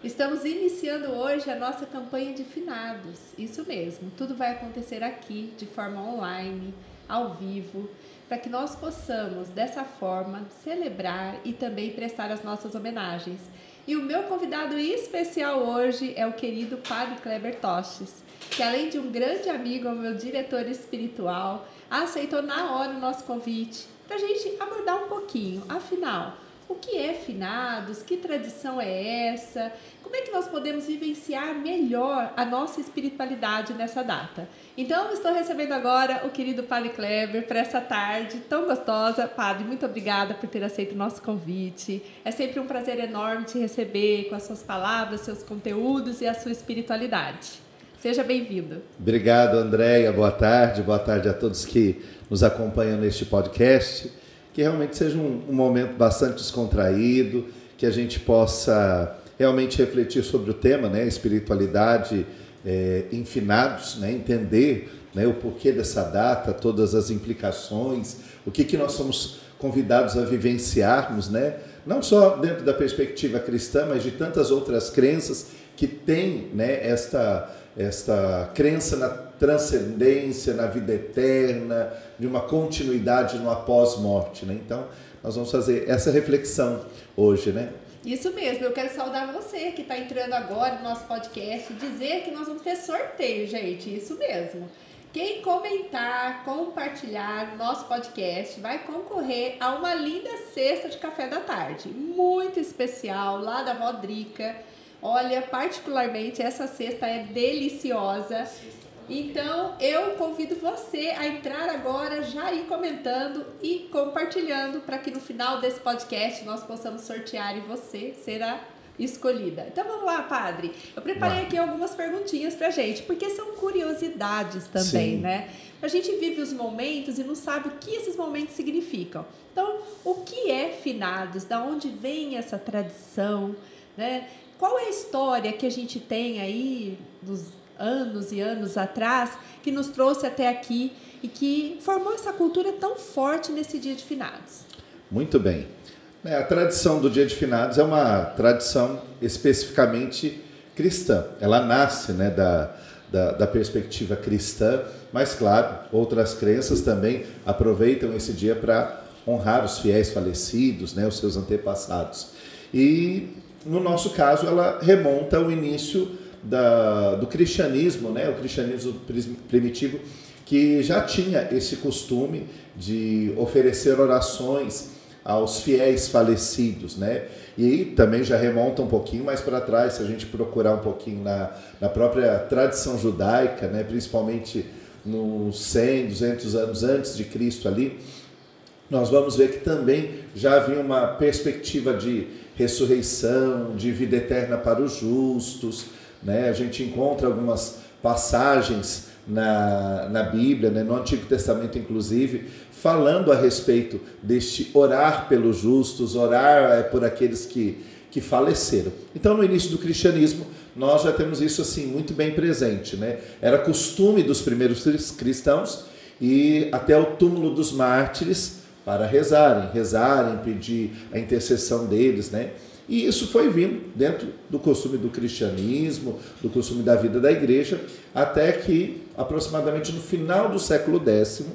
Estamos iniciando hoje a nossa campanha de finados, isso mesmo, tudo vai acontecer aqui de forma online, ao vivo, para que nós possamos dessa forma celebrar e também prestar as nossas homenagens. E o meu convidado especial hoje é o querido Padre Kleber Tostes, que além de um grande amigo, é o meu diretor espiritual, aceitou na hora o nosso convite para a gente abordar um pouquinho, afinal, o que é finados? Que tradição é essa? Como é que nós podemos vivenciar melhor a nossa espiritualidade nessa data? Então, estou recebendo agora o querido Padre Kleber para essa tarde tão gostosa. Padre, muito obrigada por ter aceito o nosso convite. É sempre um prazer enorme te receber com as suas palavras, seus conteúdos e a sua espiritualidade. Seja bem-vindo. Obrigado, Andréia. Boa tarde a todos que nos acompanham neste podcast. Que realmente seja um momento bastante descontraído, que a gente possa realmente refletir sobre o tema, né, espiritualidade em finados, né, entender, né, o porquê dessa data, todas as implicações, o que nós somos convidados a vivenciarmos, né, não só dentro da perspectiva cristã, mas de tantas outras crenças que têm, né, esta crença na transcendência, na vida eterna, de uma continuidade no após-morte, né? Então, nós vamos fazer essa reflexão hoje, né? Isso mesmo, eu quero saudar você que está entrando agora no nosso podcast, dizer que nós vamos ter sorteio, gente, isso mesmo. Quem comentar, compartilhar o nosso podcast vai concorrer a uma linda cesta de café da tarde, muito especial, lá da Vó Drica. Olha, particularmente essa cesta é deliciosa. Então, eu convido você a entrar agora, já ir comentando e compartilhando para que no final desse podcast nós possamos sortear e você será escolhida. Então, vamos lá, Padre. Eu preparei aqui algumas perguntinhas para a gente, porque são curiosidades também, né? A gente vive os momentos e não sabe o que esses momentos significam. Então, o que é finados? Da onde vem essa tradição, né? Qual é a história que a gente tem aí dos anos e anos atrás que nos trouxe até aqui e que formou essa cultura tão forte nesse dia de finados? Muito bem. A tradição do dia de finados é uma tradição especificamente cristã. Ela nasce, né, da perspectiva cristã, mas, claro, outras crenças também aproveitam esse dia para honrar os fiéis falecidos, né, os seus antepassados. E no nosso caso, ela remonta ao início do cristianismo, né? O cristianismo primitivo, que já tinha esse costume de oferecer orações aos fiéis falecidos, né? E também já remonta um pouquinho mais para trás, se a gente procurar um pouquinho na própria tradição judaica, né? Principalmente nos 100, 200 anos antes de Cristo ali, nós vamos ver que também já havia uma perspectiva de ressurreição, de vida eterna para os justos, né? A gente encontra algumas passagens na Bíblia, né? No Antigo Testamento inclusive, falando a respeito deste orar pelos justos, orar por aqueles que faleceram. Então, no início do cristianismo, nós já temos isso assim muito bem presente, né? Era costume dos primeiros cristãos ir até o túmulo dos mártires para rezarem, pedir a intercessão deles, né? E isso foi vindo dentro do costume do cristianismo, do costume da vida da igreja, até que aproximadamente no final do século X,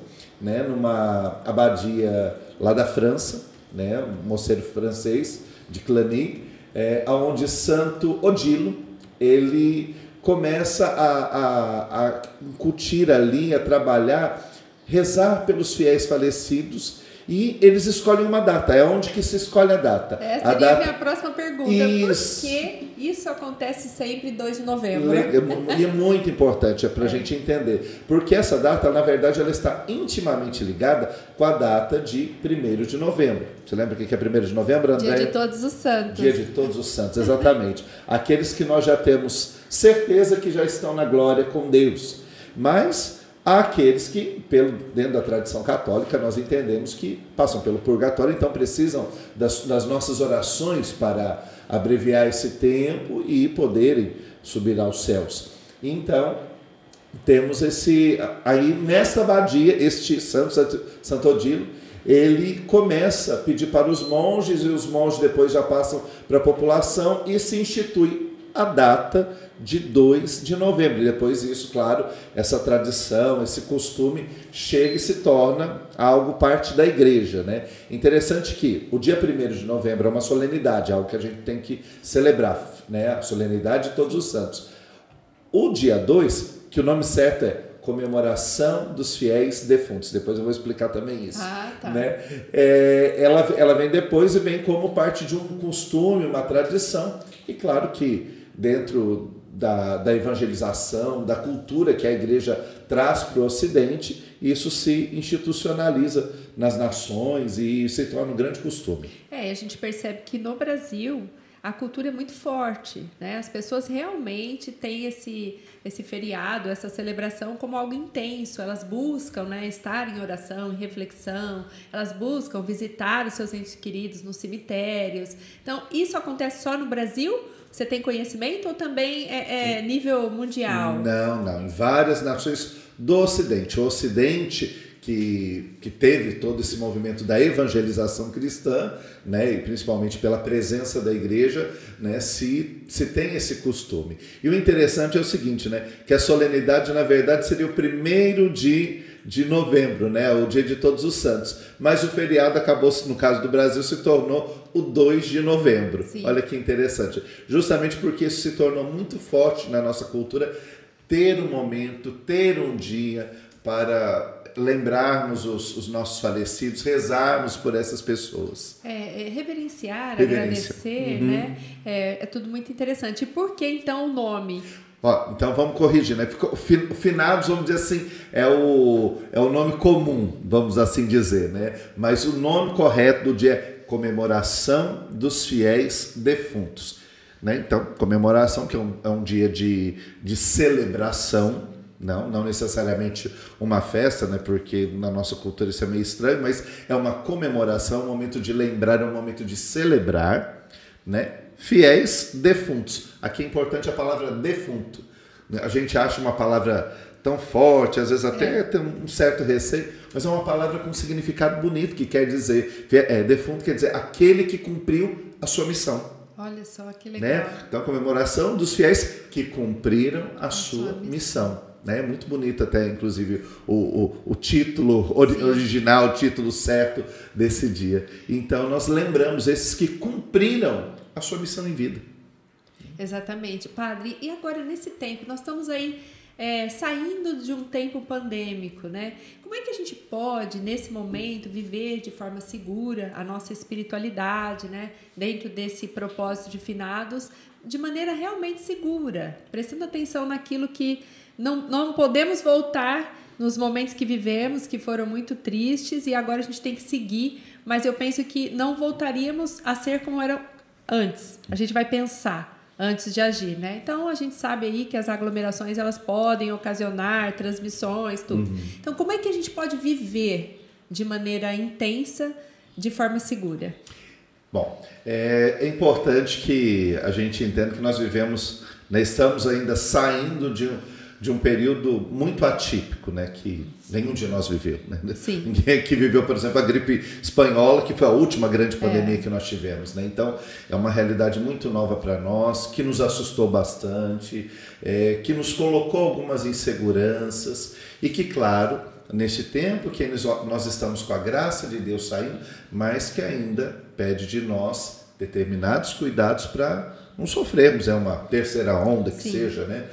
né, numa abadia lá da França, né, um mosteiro francês de Clany, onde Santo Odilo, ele começa a incutir ali, a trabalhar, rezar pelos fiéis falecidos. E eles escolhem uma data. É onde que se escolhe a data? Essa seria a minha próxima pergunta. Isso. Por que isso acontece sempre 2 de novembro? E é muito importante para a gente entender. Porque essa data, na verdade, ela está intimamente ligada com a data de 1º de novembro. Você lembra o que é 1º de novembro, André? Dia de Todos os Santos. Dia de Todos os Santos, exatamente. Aqueles que nós já temos certeza que já estão na glória com Deus. Mas há aqueles que, dentro da tradição católica, nós entendemos que passam pelo purgatório, então precisam das nossas orações para abreviar esse tempo e poderem subir aos céus. Então, temos aí nessa abadia, este Santo Odilo, ele começa a pedir para os monges, e os monges depois já passam para a população, e se institui a data de 2 de novembro. E depois isso, claro, essa tradição, esse costume chega e se torna algo parte da igreja, né? Interessante que o dia 1º de novembro é uma solenidade, algo que a gente tem que celebrar, né? A solenidade de Todos os Santos. O dia 2, que o nome certo é Comemoração dos Fiéis Defuntos. Depois eu vou explicar também isso. Tá. Né? Ela vem depois e vem como parte de um costume, uma tradição. E claro que dentro da evangelização, da cultura que a igreja traz para o Ocidente, isso se institucionaliza nas nações e se torna um grande costume. A gente percebe que no Brasil a cultura é muito forte, né? As pessoas realmente têm esse feriado, essa celebração como algo intenso. Elas buscam, né, estar em oração, em reflexão. Elas buscam visitar os seus entes queridos nos cemitérios. Então, isso acontece só no Brasil? Você tem conhecimento ou também é nível mundial? Não. Em várias nações do Ocidente. O Ocidente que teve todo esse movimento da evangelização cristã, né, e principalmente pela presença da igreja, né, se tem esse costume. E o interessante é o seguinte, né, que a solenidade, na verdade, seria o 1º de novembro, né, o dia de Todos os Santos. Mas o feriado acabou, no caso do Brasil, se tornou o 2 de novembro. Sim. Olha que interessante. Justamente porque isso se tornou muito forte na nossa cultura, ter um momento, ter um dia para lembrarmos os nossos falecidos, rezarmos por essas pessoas. Reverenciar, agradecer, né? É tudo muito interessante. E por que então o nome? Então vamos corrigir, né? Finados, vamos dizer assim, é o nome comum, vamos assim dizer, né? Mas o nome correto do dia é Comemoração dos Fiéis Defuntos. Né? Então, comemoração, que é um dia de celebração, não necessariamente uma festa, né? Porque na nossa cultura isso é meio estranho, mas é uma comemoração, um momento de lembrar, um momento de celebrar, né? Fiéis defuntos. Aqui é importante a palavra defunto. A gente acha uma palavra tão forte, às vezes até tem um certo receio, mas é uma palavra com um significado bonito, que quer dizer, defunto quer dizer aquele que cumpriu a sua missão. Olha só, que legal. Né? Então, comemoração dos fiéis que cumpriram a sua missão. Né? Muito bonito até, inclusive, o título original, o título certo desse dia. Então, nós lembramos esses que cumpriram a sua missão em vida. Exatamente. Padre, e agora nesse tempo, nós estamos aí saindo de um tempo pandêmico, né? Como é que a gente pode, nesse momento, viver de forma segura a nossa espiritualidade, né? Dentro desse propósito de finados, de maneira realmente segura, prestando atenção naquilo que não podemos voltar nos momentos que vivemos, que foram muito tristes, e agora a gente tem que seguir, mas eu penso que não voltaríamos a ser como era antes. A gente vai pensar antes de agir, né? Então, a gente sabe aí que as aglomerações, elas podem ocasionar transmissões, tudo. Então, como é que a gente pode viver de maneira intensa, de forma segura? Bom, é importante que a gente entenda que nós vivemos, né, estamos ainda saindo de um período muito atípico, né, que nenhum de nós viveu. Né? Sim. Ninguém aqui viveu, por exemplo, a gripe espanhola, que foi a última grande pandemia que nós tivemos. Né? Então, é uma realidade muito nova para nós, que nos assustou bastante, que nos colocou algumas inseguranças e que, claro, nesse tempo que nós estamos com a graça de Deus saindo, mas que ainda pede de nós determinados cuidados para não sofrermos, uma terceira onda que seja, né?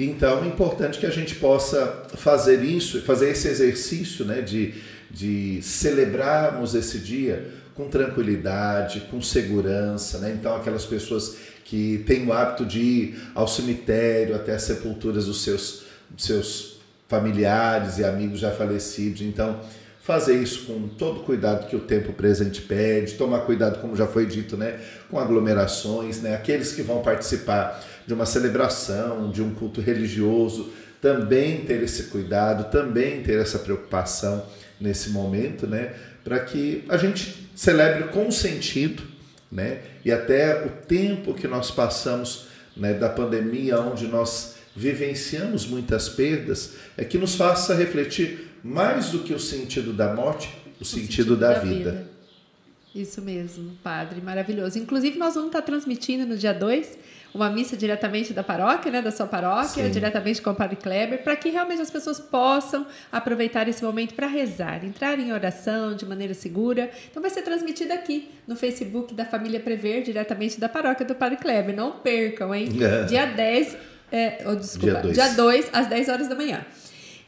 Então, é importante que a gente possa fazer isso, fazer esse exercício, né, de celebrarmos esse dia com tranquilidade, com segurança, né? Então, aquelas pessoas que têm o hábito de ir ao cemitério, até as sepulturas dos seus familiares e amigos já falecidos. Então, fazer isso com todo o cuidado que o tempo presente pede, tomar cuidado, como já foi dito, né, com aglomerações, né? Aqueles que vão participar de uma celebração, de um culto religioso, também ter esse cuidado, também ter essa preocupação nesse momento, né, para que a gente celebre com sentido, né, e até o tempo que nós passamos, né, da pandemia, onde nós vivenciamos muitas perdas, que nos faça refletir mais do que o sentido da morte, o sentido da vida. Isso mesmo, Padre, maravilhoso. Inclusive, nós vamos estar transmitindo no dia 2 uma missa diretamente da paróquia, né, da sua paróquia, Sim. diretamente com o Padre Kleber, para que realmente as pessoas possam aproveitar esse momento para rezar, entrar em oração de maneira segura. Então vai ser transmitido aqui no Facebook da Família Prever, diretamente da paróquia do Padre Kleber. Não percam, hein? Dia 10, dia 2, às 10 horas da manhã.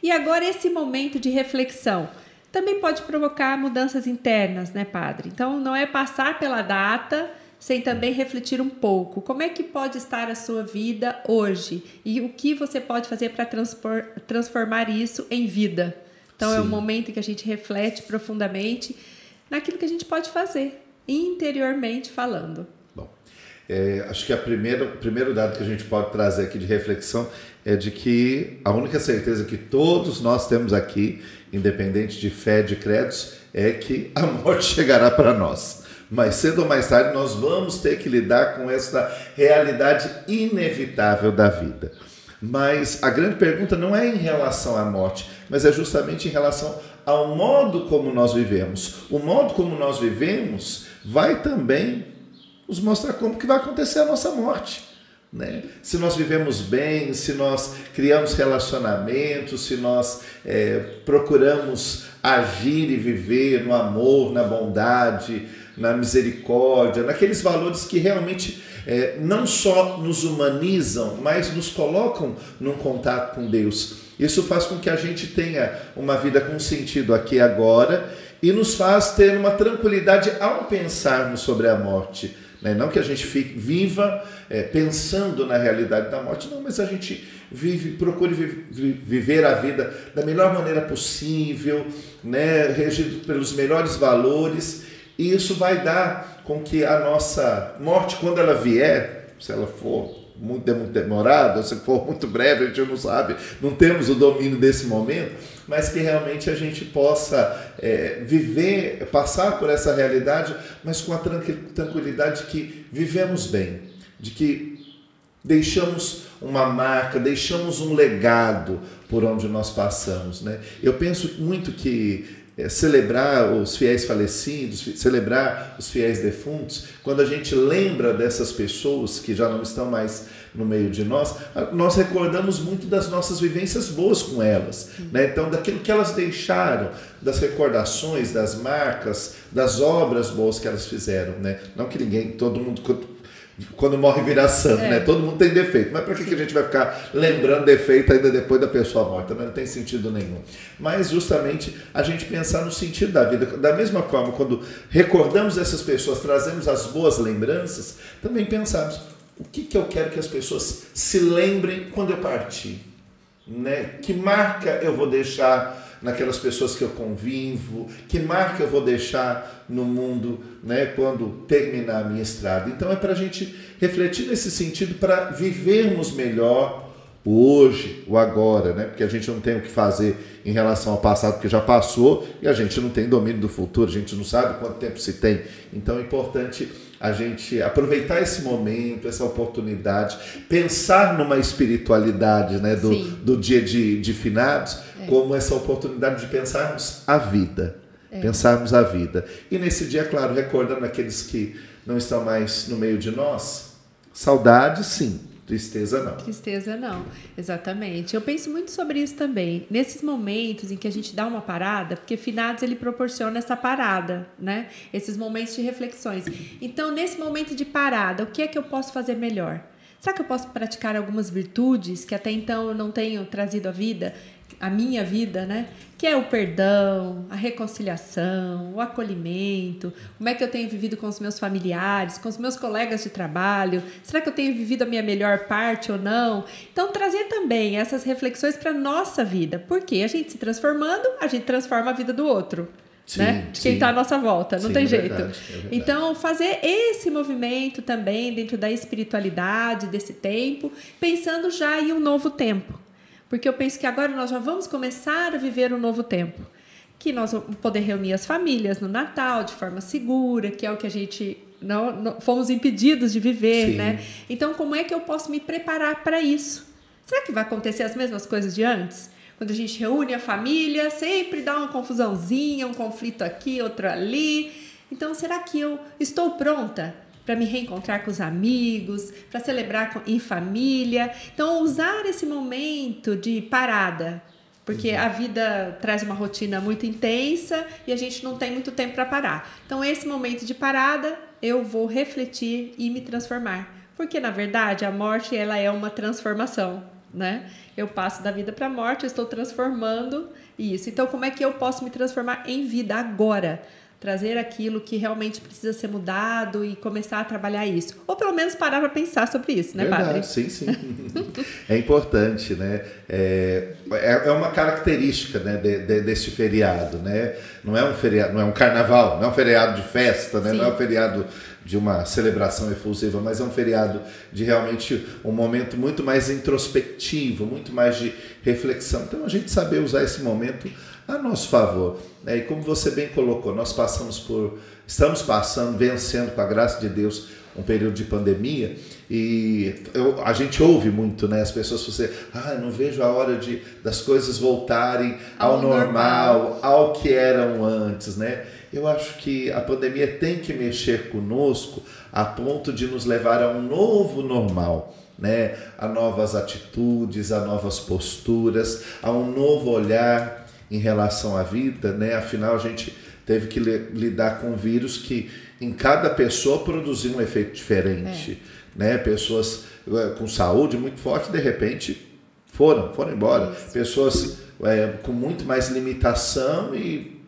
E agora esse momento de reflexão também pode provocar mudanças internas, né, Padre? Então não é passar pela data sem também refletir um pouco. Como é que pode estar a sua vida hoje? E o que você pode fazer para transformar isso em vida? Então, Sim. É um momento em que a gente reflete profundamente naquilo que a gente pode fazer, interiormente falando. Bom, acho que o primeiro dado que a gente pode trazer aqui de reflexão é de que a única certeza que todos nós temos aqui, independente de fé, de credos, é que a morte chegará para nós. Mais cedo ou mais tarde nós vamos ter que lidar com essa realidade inevitável da vida. Mas a grande pergunta não é em relação à morte, mas é justamente em relação ao modo como nós vivemos. O modo como nós vivemos vai também nos mostrar como que vai acontecer a nossa morte, né? Se nós vivemos bem, se nós criamos relacionamentos, se nós procuramos agir e viver no amor, na bondade, na misericórdia, naqueles valores que realmente não só nos humanizam, mas nos colocam num contato com Deus. Isso faz com que a gente tenha uma vida com sentido aqui e agora e nos faz ter uma tranquilidade ao pensarmos sobre a morte. Não que a gente viva pensando na realidade da morte, não, mas a gente procure viver a vida da melhor maneira possível, né, regido pelos melhores valores, e isso vai dar com que a nossa morte, quando ela vier, se ela for muito demorada, se for muito breve, a gente não sabe, não temos o domínio desse momento, mas que realmente a gente possa viver, passar por essa realidade, mas com a tranquilidade de que vivemos bem, de que deixamos uma marca, deixamos um legado por onde nós passamos, né? Eu penso muito que celebrar os fiéis falecidos, celebrar os fiéis defuntos, quando a gente lembra dessas pessoas que já não estão mais no meio de nós, nós recordamos muito das nossas vivências boas com elas, né? Então, daquilo que elas deixaram, das recordações, das marcas, das obras boas que elas fizeram, né? Não que todo mundo, quando morre vira santo, né? Todo mundo tem defeito, mas para que a gente vai ficar lembrando defeito ainda depois da pessoa morta? Não tem sentido nenhum. Mas justamente a gente pensar no sentido da vida, da mesma forma, quando recordamos essas pessoas, trazemos as boas lembranças, também pensarmos o que eu quero que as pessoas se lembrem quando eu partir, né? Que marca eu vou deixar naquelas pessoas que eu convivo, que marca eu vou deixar no mundo, né, quando terminar a minha estrada. Então é para a gente refletir nesse sentido, para vivermos melhor o hoje, o agora, né? Porque a gente não tem o que fazer em relação ao passado, porque já passou, e a gente não tem domínio do futuro, a gente não sabe quanto tempo se tem. Então é importante a gente aproveitar esse momento, essa oportunidade, pensar numa espiritualidade, né, do dia de finados, como essa oportunidade de pensarmos a vida. Pensarmos a vida. E nesse dia, claro, recordando aqueles que não estão mais no meio de nós, saudade sim, tristeza não. Tristeza não, exatamente. Eu penso muito sobre isso também. Nesses momentos em que a gente dá uma parada, porque finados ele proporciona essa parada, né? Esses momentos de reflexões. Então, nesse momento de parada, o que é que eu posso fazer melhor? Será que eu posso praticar algumas virtudes que até então eu não tenho trazido à vida? A minha vida, né? Que é o perdão, a reconciliação, o acolhimento, como é que eu tenho vivido com os meus familiares, com os meus colegas de trabalho, será que eu tenho vivido a minha melhor parte ou não? Então, trazer também essas reflexões para a nossa vida, porque a gente se transformando, a gente transforma a vida do outro. Sim, né? De quem está à nossa volta, não tem jeito. Verdade. Então, fazer esse movimento também dentro da espiritualidade, desse tempo, pensando já em um novo tempo. Porque eu penso que agora nós já vamos começar a viver um novo tempo. Que nós vamos poder reunir as famílias no Natal de forma segura, que é o que a gente não fomos impedidos de viver, Sim. né? Então, como é que eu posso me preparar para isso? Será que vai acontecer as mesmas coisas de antes? Quando a gente reúne a família, sempre dá uma confusãozinha, um conflito aqui, outro ali. Então, será que eu estou pronta para me reencontrar com os amigos, para celebrar em família. Então, usar esse momento de parada, porque a vida traz uma rotina muito intensa e a gente não tem muito tempo para parar. Então, esse momento de parada, eu vou refletir e me transformar. Porque, na verdade, a morte ela é uma transformação, né? Eu passo da vida para a morte, eu estou transformando isso. Então, como é que eu posso me transformar em vida agora? Trazer aquilo que realmente precisa ser mudado e começar a trabalhar isso. Ou pelo menos parar para pensar sobre isso, né, Verdade, Padre? sim, sim. É importante, né? É uma característica, né, desse feriado, né? Não é um feriado, não é um carnaval, não é um feriado de festa, né? Não é um feriado de uma celebração efusiva, mas é um feriado de realmente um momento muito mais introspectivo, muito mais de reflexão. Então, a gente saber usar esse momento a nosso favor. E como você bem colocou, nós estamos passando, vencendo com a graça de Deus um período de pandemia e a gente ouve muito, né? As pessoas falam não vejo a hora das coisas voltarem ao normal, ao que eram antes, né? Eu acho que a pandemia tem que mexer conosco a ponto de nos levar a um novo normal, né? A novas atitudes, a novas posturas, a um novo olhar em relação à vida, né? Afinal, a gente teve que lidar com um vírus que em cada pessoa produziu um efeito diferente, né? Pessoas com saúde muito forte, de repente, foram embora. Isso. Pessoas com muito mais limitação e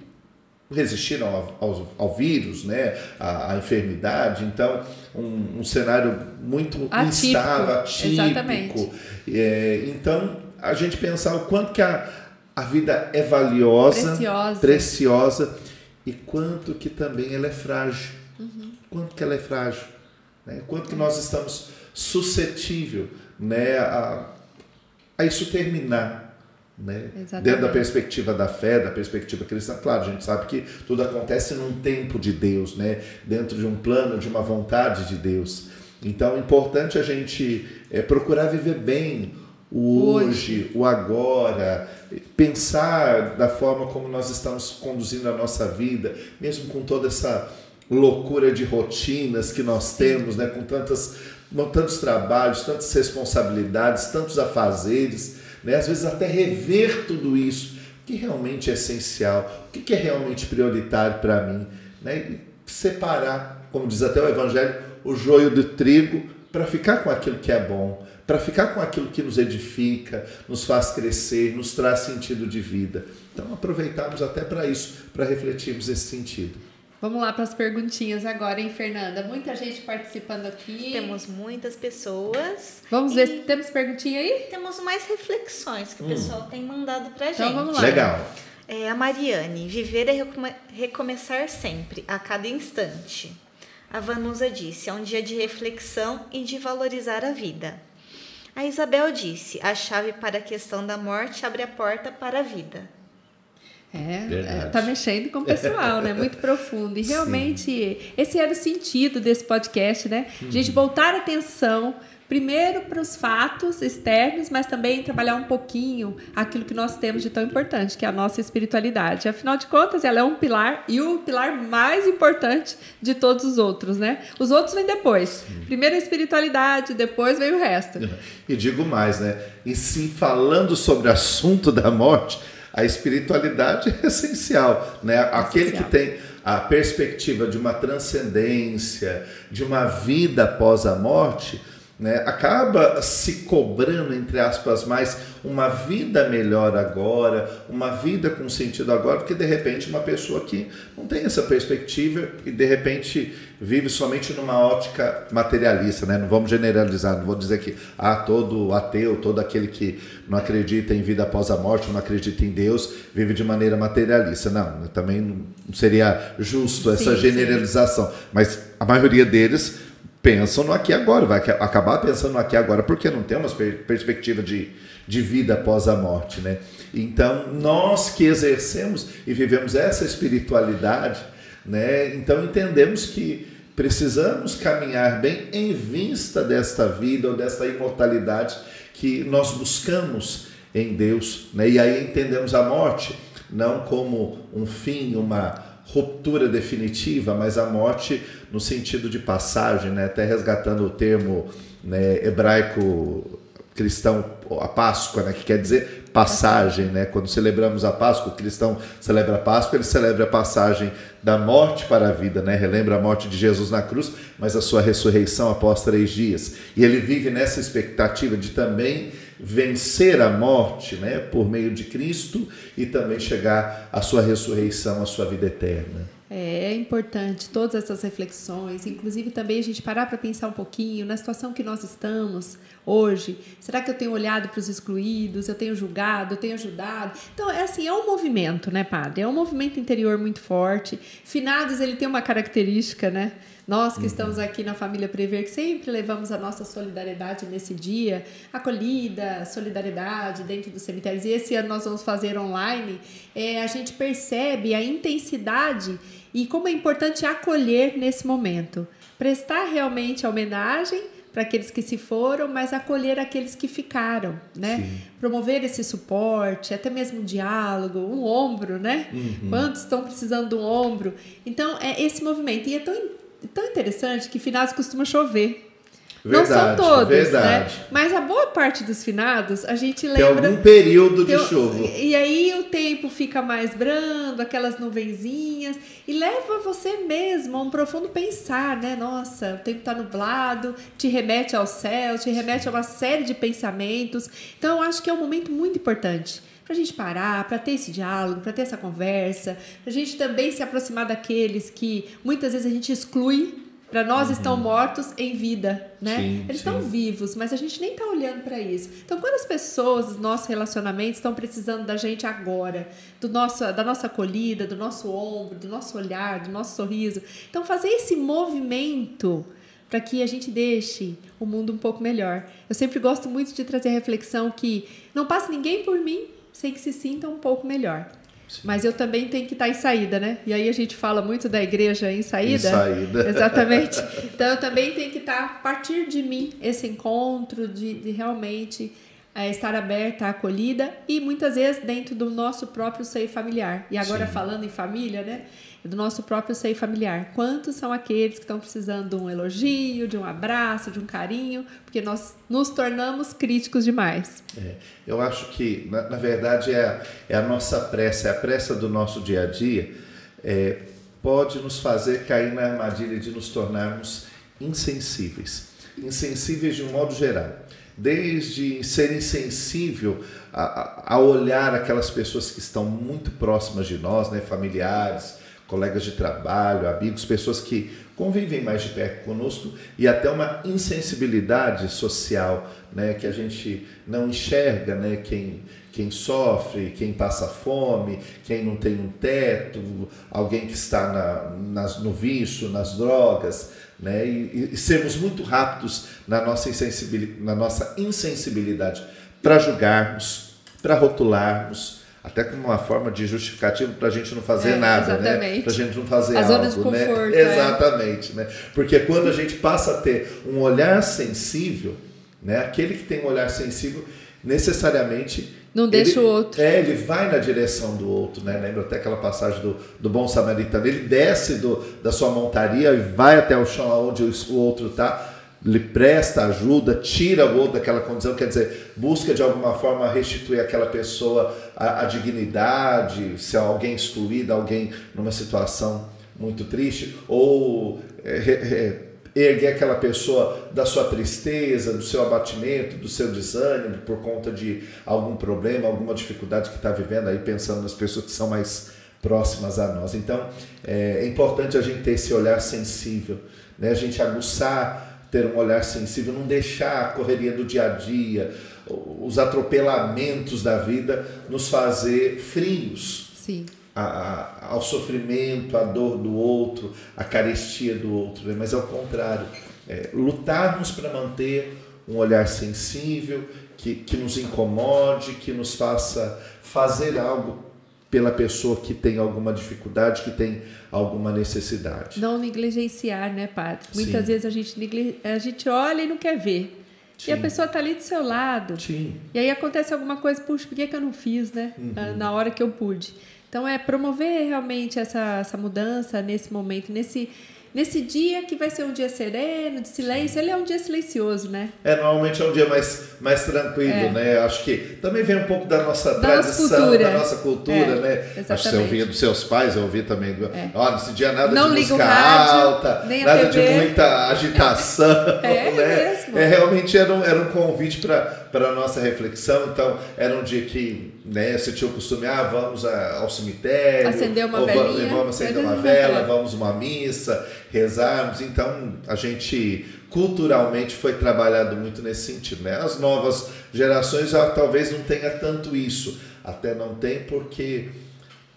resistiram ao vírus, né? À enfermidade. Então, um cenário muito instável, atípico. Exatamente. Então, a gente pensar o quanto que a vida é valiosa, preciosa e quanto que também ela é frágil. Quanto que ela é frágil, né? Quanto que nós estamos suscetíveis, né, a isso terminar, né? Dentro da perspectiva da fé, da perspectiva cristã. Claro, a gente sabe que tudo acontece num tempo de Deus, né? Dentro de um plano, de uma vontade de Deus. Então é importante a gente procurar viver bem o hoje, o agora, pensar da forma como nós estamos conduzindo a nossa vida, mesmo com toda essa loucura de rotinas que nós temos, né? Com tantos trabalhos, tantas responsabilidades, tantos afazeres, né? Às vezes até rever tudo isso, o que realmente é essencial, o que é realmente prioritário para mim, né? E separar, como diz até o Evangelho, o joio do trigo para ficar com aquilo que é bom, para ficar com aquilo que nos edifica, nos faz crescer, nos traz sentido de vida. Então, aproveitarmos até para isso, para refletirmos esse sentido. Vamos lá para as perguntinhas agora, hein, Fernanda? Muita gente participando aqui. Temos muitas pessoas. Vamos ver, temos perguntinha aí? Temos mais reflexões que o pessoal tem mandado para gente. Então, vamos lá. Legal. A Mariane, viver é recomeçar sempre, a cada instante. A Vanusa disse, é um dia de reflexão e de valorizar a vida. A Isabel disse, a chave para a questão da morte abre a porta para a vida. Tá mexendo com o pessoal, né? Muito profundo. E realmente, esse era o sentido desse podcast, né? A gente voltar a atenção, primeiro para os fatos externos, mas também trabalhar um pouquinho aquilo que nós temos de tão importante, que é a nossa espiritualidade. Afinal de contas, ela é um pilar e o pilar mais importante de todos os outros, né? Os outros vêm depois. Primeiro a espiritualidade, depois vem o resto. E digo mais, né? E se falando sobre o assunto da morte, a espiritualidade é essencial, né? Aquele que tem a perspectiva de uma transcendência, de uma vida após a morte, né, acaba se cobrando, entre aspas, mais uma vida melhor agora, uma vida com sentido agora, porque de repente uma pessoa que não tem essa perspectiva e de repente vive somente numa ótica materialista, né? Não vamos generalizar, não vou dizer que todo ateu, todo aquele que não acredita em vida após a morte, não acredita em Deus, vive de maneira materialista. Não, também não seria justo essa generalização, mas a maioria deles pensam no aqui e agora, vai acabar pensando no aqui e agora, porque não tem uma perspectiva de vida após a morte, né? Então, nós que exercemos e vivemos essa espiritualidade, né? Então, entendemos que precisamos caminhar bem em vista desta vida ou desta imortalidade que nós buscamos em Deus, né? E aí entendemos a morte não como um fim, uma ruptura definitiva, mas a morte no sentido de passagem, né? Até resgatando o termo, né, hebraico cristão, a Páscoa, né, que quer dizer passagem, né? Quando celebramos a Páscoa, o cristão celebra a Páscoa, ele celebra a passagem da morte para a vida, né? Relembra a morte de Jesus na cruz, mas a sua ressurreição após 3 dias. E ele vive nessa expectativa de também vencer a morte, né, por meio de Cristo e também chegar à sua ressurreição, à sua vida eterna. É importante todas essas reflexões, inclusive também a gente parar para pensar um pouquinho na situação que nós estamos hoje. Será que eu tenho olhado para os excluídos, eu tenho julgado, eu tenho ajudado? Então, é assim, é um movimento, né, padre? É um movimento interior muito forte. Finados, ele tem uma característica, né? Nós que estamos aqui na Família Prever, que sempre levamos a nossa solidariedade nesse dia, acolhida, solidariedade dentro dos cemitérios, e esse ano nós vamos fazer online, a gente percebe a intensidade e como é importante acolher nesse momento. Prestar realmente a homenagem para aqueles que se foram, mas acolher aqueles que ficaram, né? Sim. Promover esse suporte, até mesmo um diálogo, um ombro, né? Quantos estão precisando de um ombro? Então, é esse movimento. E é tão interessante que finados costuma chover. Verdade, não são todos, verdade, né? Mas a boa parte dos finados, a gente lembra... Tem algum período de chuva. E aí o tempo fica mais brando, aquelas nuvenzinhas, e leva você mesmo a um profundo pensar, né? Nossa, o tempo está nublado, te remete ao céu, te remete a uma série de pensamentos. Então, eu acho que é um momento muito importante para a gente parar, para ter esse diálogo, para ter essa conversa, para a gente também se aproximar daqueles que muitas vezes a gente exclui. Para nós estão mortos em vida, né? Sim, eles estão vivos, mas a gente nem está olhando para isso. Então, quando as pessoas dos nossos relacionamentos estão precisando da gente agora, da nossa acolhida, do nosso ombro, do nosso olhar, do nosso sorriso, então fazer esse movimento para que a gente deixe o mundo um pouco melhor. Eu sempre gosto muito de trazer a reflexão que não passa ninguém por mim sem que se sinta um pouco melhor. Mas eu também tenho que estar em saída, né? E aí a gente fala muito da igreja em saída. Em saída. Exatamente. Então eu também tenho que estar, a partir de mim, esse encontro de realmente estar aberta à acolhida e muitas vezes dentro do nosso próprio seio familiar. E agora falando em família, né? Do nosso próprio seio familiar. Quantos são aqueles que estão precisando de um elogio, de um abraço, de um carinho, porque nós nos tornamos críticos demais. Eu acho que, na verdade, é a nossa pressa, é a pressa do nosso dia a dia, pode nos fazer cair na armadilha de nos tornarmos insensíveis. Insensíveis de um modo geral. Desde ser insensível a olhar aquelas pessoas que estão muito próximas de nós, né, familiares, colegas de trabalho, amigos, pessoas que convivem mais de perto conosco, e até uma insensibilidade social, né, que a gente não enxerga, né, quem sofre, quem passa fome, quem não tem um teto, alguém que está no vício, nas drogas, né, e sermos muito rápidos na nossa insensibilidade para julgarmos, para rotularmos, até como uma forma de justificativa para a gente não fazer nada, exatamente, né? Para a gente não fazer a algo, zona de conforto, né? Exatamente, né? Porque quando a gente passa a ter um olhar sensível, né? Aquele que tem um olhar sensível, necessariamente não deixa o outro. Ele vai na direção do outro, né? Lembra até aquela passagem do bom samaritano. Ele desce da sua montaria e vai até o chão onde o outro está, lhe presta ajuda, tira o outro daquela condição, quer dizer, busca de alguma forma restituir àquela pessoa a dignidade, se é alguém excluído, alguém numa situação muito triste, ou erguer aquela pessoa da sua tristeza, do seu abatimento, do seu desânimo por conta de algum problema, alguma dificuldade que está vivendo, aí pensando nas pessoas que são mais próximas a nós. Então, é importante a gente ter esse olhar sensível, né? A gente aguçar, ter um olhar sensível, não deixar a correria do dia a dia, os atropelamentos da vida nos fazer frios. Sim. Ao sofrimento, à dor do outro, à carestia do outro, né? Mas ao contrário, lutarmos para manter um olhar sensível, que nos incomode, que nos faça fazer algo pela pessoa que tem alguma dificuldade, que tem alguma necessidade. Não negligenciar, né, padre? Muitas vezes a gente olha e não quer ver. Sim. E a pessoa está ali do seu lado. Sim. E aí acontece alguma coisa, puxa, por que eu não fiz, né? Na hora que eu pude. Então, promover realmente essa mudança nesse momento, nesse dia que vai ser um dia sereno, de silêncio. Ele é um dia silencioso, né? Normalmente é um dia mais tranquilo, né? Acho que também vem um pouco da nossa tradição, da nossa cultura, né? Exatamente. Acho que você ouvia dos seus pais, eu ouvi também. Nesse dia nada não de música rádio, alta, nada de muita agitação, né? Mesmo. Realmente era um convite para a nossa reflexão. Então, era um dia que, né, você tinha o costume, vamos ao cemitério, acender uma velinha, vamos acender uma vela, vamos uma missa, rezarmos. Então, a gente culturalmente foi trabalhado muito nesse sentido, né? As novas gerações talvez não tenha tanto isso, até não tem porque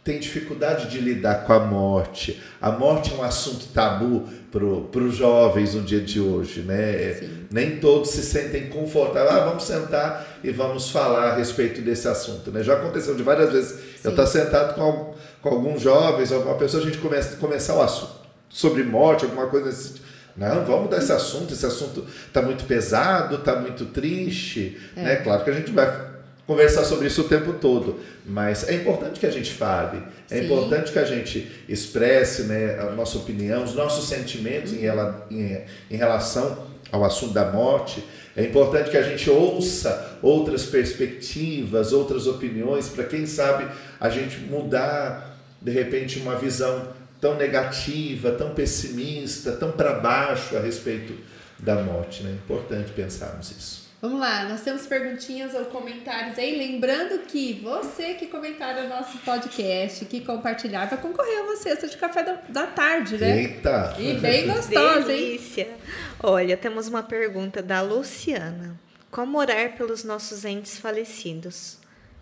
tem dificuldade de lidar com a morte. A morte é um assunto tabu para os jovens no dia de hoje, né? Sim. Nem todos se sentem confortáveis. Vamos sentar e vamos falar a respeito desse assunto, né? Já aconteceu de várias vezes. Sim. Eu estou sentado com alguns jovens, alguma pessoa, a gente começar o assunto sobre morte, alguma coisa desse tipo. Não, vamos mudar esse assunto está muito pesado, está muito triste, né? Claro que a gente vai conversar sobre isso o tempo todo, mas é importante que a gente fale, é importante que a gente expresse, né, a nossa opinião, os nossos sentimentos em relação ao assunto da morte. É importante que a gente ouça outras perspectivas, outras opiniões, para quem sabe a gente mudar de repente uma visão tão negativa, tão pessimista, tão para baixo a respeito da morte, né? É importante pensarmos isso. Vamos lá, nós temos perguntinhas ou comentários aí. Lembrando que você que comentar o nosso podcast, que compartilhar, vai concorrer a uma cesta de café da tarde, né? Eita! E bem gostosa, hein? Delícia! Olha, temos uma pergunta da Luciana. Como orar pelos nossos entes falecidos?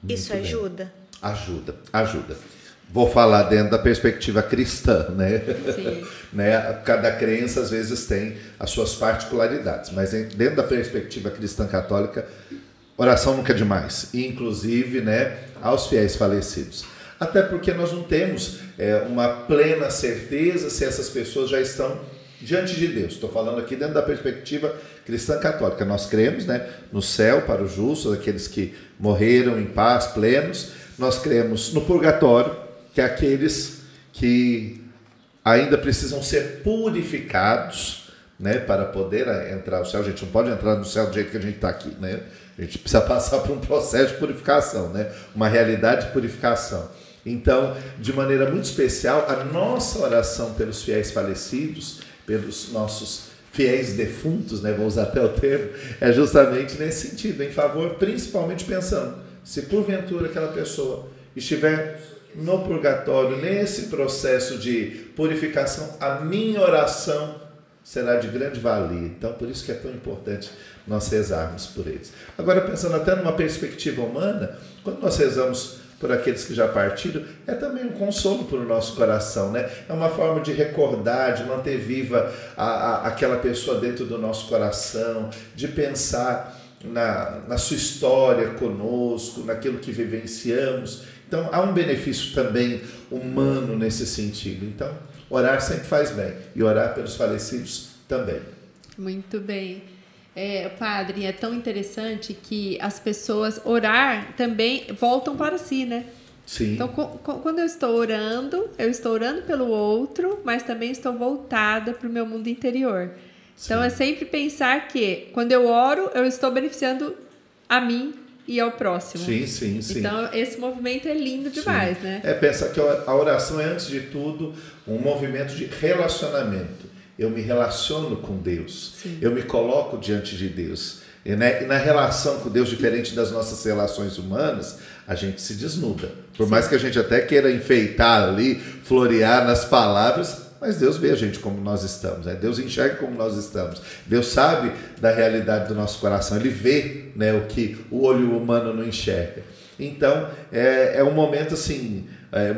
Isso ajuda? Ajuda. Vou falar dentro da perspectiva cristã, né? Sim. Né? Cada crença, às vezes, tem as suas particularidades, mas dentro da perspectiva cristã católica, oração nunca é demais, inclusive, né, aos fiéis falecidos. Até porque nós não temos uma plena certeza se essas pessoas já estão diante de Deus. Estou falando aqui dentro da perspectiva cristã católica. Nós cremos, né, no céu para os justos, aqueles que morreram em paz, plenos. Nós cremos no purgatório, que é aqueles que ainda precisam ser purificados, né, para poder entrar no céu. A gente não pode entrar no céu do jeito que a gente está aqui, né? A gente precisa passar por um processo de purificação, né? Uma realidade de purificação. Então, de maneira muito especial, a nossa oração pelos fiéis falecidos, pelos nossos fiéis defuntos, né, vou usar até o termo, é justamente nesse sentido, em favor, principalmente pensando, se porventura aquela pessoa estiver no purgatório, nesse processo de purificação, a minha oração será de grande valia. Então, por isso que é tão importante nós rezarmos por eles. Agora, pensando até numa perspectiva humana, quando nós rezamos por aqueles que já partiram, é também um consolo para o nosso coração, né? É uma forma de recordar, de manter viva aquela pessoa dentro do nosso coração, de pensar na sua história conosco, naquilo que vivenciamos. Então, há um benefício também humano nesse sentido. Então, orar sempre faz bem. E orar pelos falecidos também. Muito bem. Padre, é tão interessante que as pessoas orar também voltam para si, né? Sim. Então, quando eu estou orando pelo outro, mas também estou voltada para o meu mundo interior. Sim. Então, é sempre pensar que quando eu oro, eu estou beneficiando a mim e ao próximo. Sim. Então, esse movimento é lindo demais, né? Pensar que a oração é, antes de tudo, um movimento de relacionamento. Eu me relaciono com Deus. Sim. Eu me coloco diante de Deus. E na relação com Deus, diferente das nossas relações humanas, a gente se desnuda. Por mais que a gente até queira enfeitar ali, florear nas palavras, mas Deus vê a gente como nós estamos, né? Deus enxerga como nós estamos. Deus sabe da realidade do nosso coração. Ele vê, né, o que o olho humano não enxerga. Então, é um momento assim,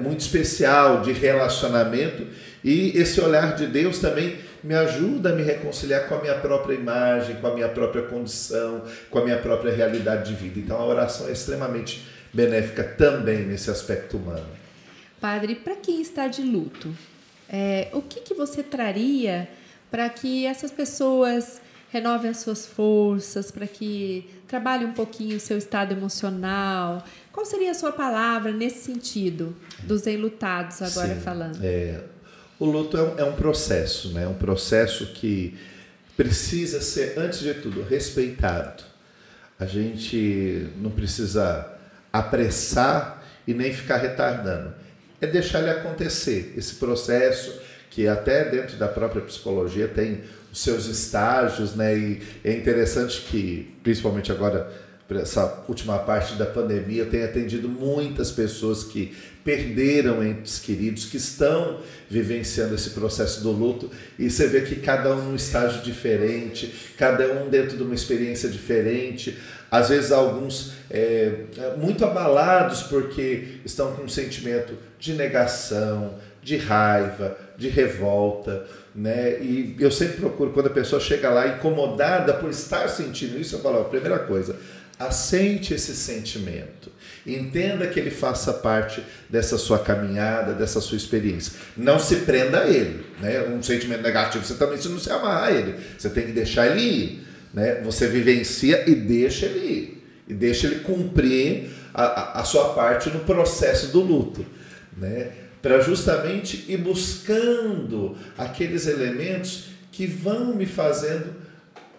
muito especial de relacionamento. E esse olhar de Deus também me ajuda a me reconciliar com a minha própria imagem, com a minha própria condição, com a minha própria realidade de vida. Então, a oração é extremamente benéfica também nesse aspecto humano. Padre, para quem está de luto, o que você traria para que essas pessoas renove as suas forças, para que trabalhe um pouquinho o seu estado emocional. Qual seria a sua palavra nesse sentido, dos enlutados agora Sim, falando? O luto é um processo, né? Um processo que precisa ser, antes de tudo, respeitado. A gente não precisa apressar e nem ficar retardando. É deixar ele acontecer, esse processo que até dentro da própria psicologia tem os seus estágios, né? E é interessante que, principalmente agora, essa última parte da pandemia, eu tenho atendido muitas pessoas que perderam entes queridos, que estão vivenciando esse processo do luto, e você vê que cada um num estágio diferente, cada um dentro de uma experiência diferente, às vezes alguns muito abalados porque estão com um sentimento de negação, de raiva, de revolta, né? E eu sempre procuro, quando a pessoa chega lá incomodada por estar sentindo isso, eu falo, a primeira coisa, aceite esse sentimento, entenda que ele faça parte dessa sua caminhada, dessa sua experiência, não se prenda a ele, né? Um sentimento negativo, você também não se amarra a ele, você tem que deixar ele ir, né? Você vivencia e deixa ele ir, e deixa ele cumprir a sua parte no processo do luto, né? Para justamente ir buscando aqueles elementos que vão me fazendo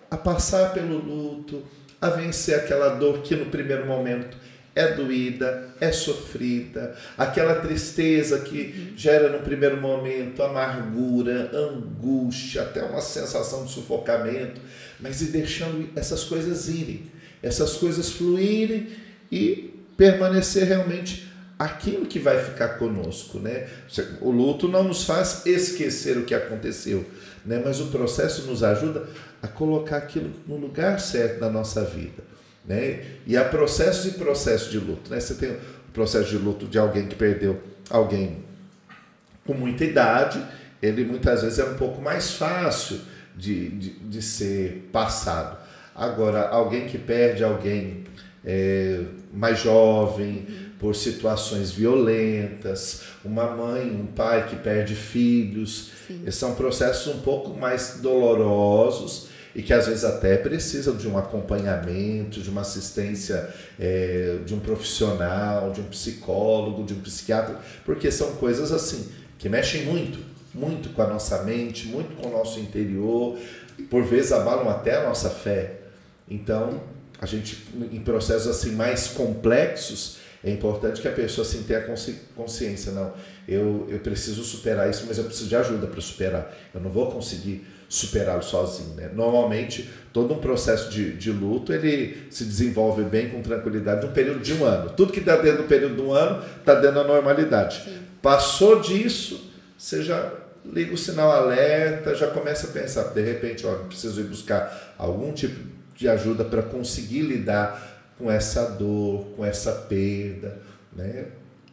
a passar pelo luto, a vencer aquela dor que no primeiro momento é doída, é sofrida, aquela tristeza que gera no primeiro momento amargura, angústia, até uma sensação de sufocamento, mas ir deixando essas coisas irem, essas coisas fluírem e permanecer realmente aquilo que vai ficar conosco, né? O luto não nos faz esquecer o que aconteceu, né? Mas o processo nos ajuda a colocar aquilo no lugar certo na nossa vida, né? E há processos e processos de luto, né? Você tem o processo de luto de alguém que perdeu alguém com muita idade, ele muitas vezes é um pouco mais fácil de ser passado. Agora, alguém que perde alguém mais jovem, por situações violentas, uma mãe, um pai que perde filhos, são processos um pouco mais dolorosos e que às vezes até precisam de um acompanhamento, de uma assistência de um profissional, de um psicólogo, de um psiquiatra, porque são coisas assim que mexem muito, muito com a nossa mente, muito com o nosso interior, por vezes abalam até a nossa fé. Então, a gente, em processos assim mais complexos, é importante que a pessoa assim, tenha consciência, não, eu preciso superar isso, mas eu preciso de ajuda para superar, eu não vou conseguir superá-lo sozinho, né? Normalmente, todo um processo de luto, ele se desenvolve bem, com tranquilidade, num período de 1 ano. Tudo que está dentro do período de 1 ano, está dentro da normalidade. Sim. Passou disso, você já liga o sinal alerta, já começa a pensar, de repente, ó, preciso ir buscar algum tipo de ajuda para conseguir lidar com essa dor, com essa perda, né?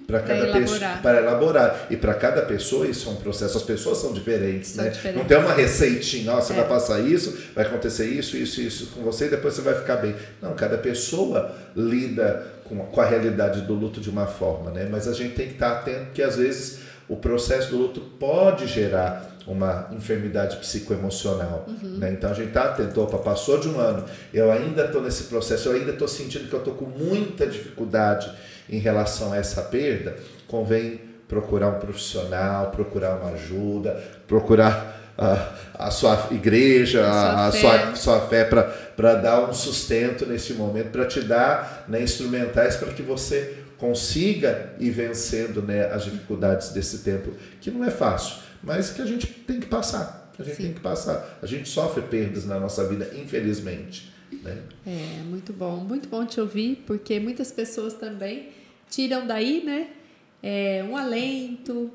Para elaborar. E para cada pessoa isso é um processo. As pessoas são diferentes, né? Não tem uma receitinha, ó, você vai passar isso, vai acontecer isso com você e depois você vai ficar bem. Não, cada pessoa lida com a realidade do luto de uma forma, né? Mas a gente tem que estar atento que às vezes o processo do luto pode gerar uma enfermidade psicoemocional, né? Então a gente está atento, opa, passou de 1 ano, eu ainda estou nesse processo, eu ainda estou sentindo que eu estou com muita dificuldade em relação a essa perda, convém procurar um profissional, procurar uma ajuda, procurar a sua igreja, a sua fé para dar um sustento nesse momento, para te dar, né, instrumentais para que você consiga ir vencendo, né, as dificuldades desse tempo, que não é fácil, mas que a gente tem que passar. A gente sofre perdas na nossa vida, infelizmente, né? Muito bom te ouvir, porque muitas pessoas também tiram daí, né, um alento,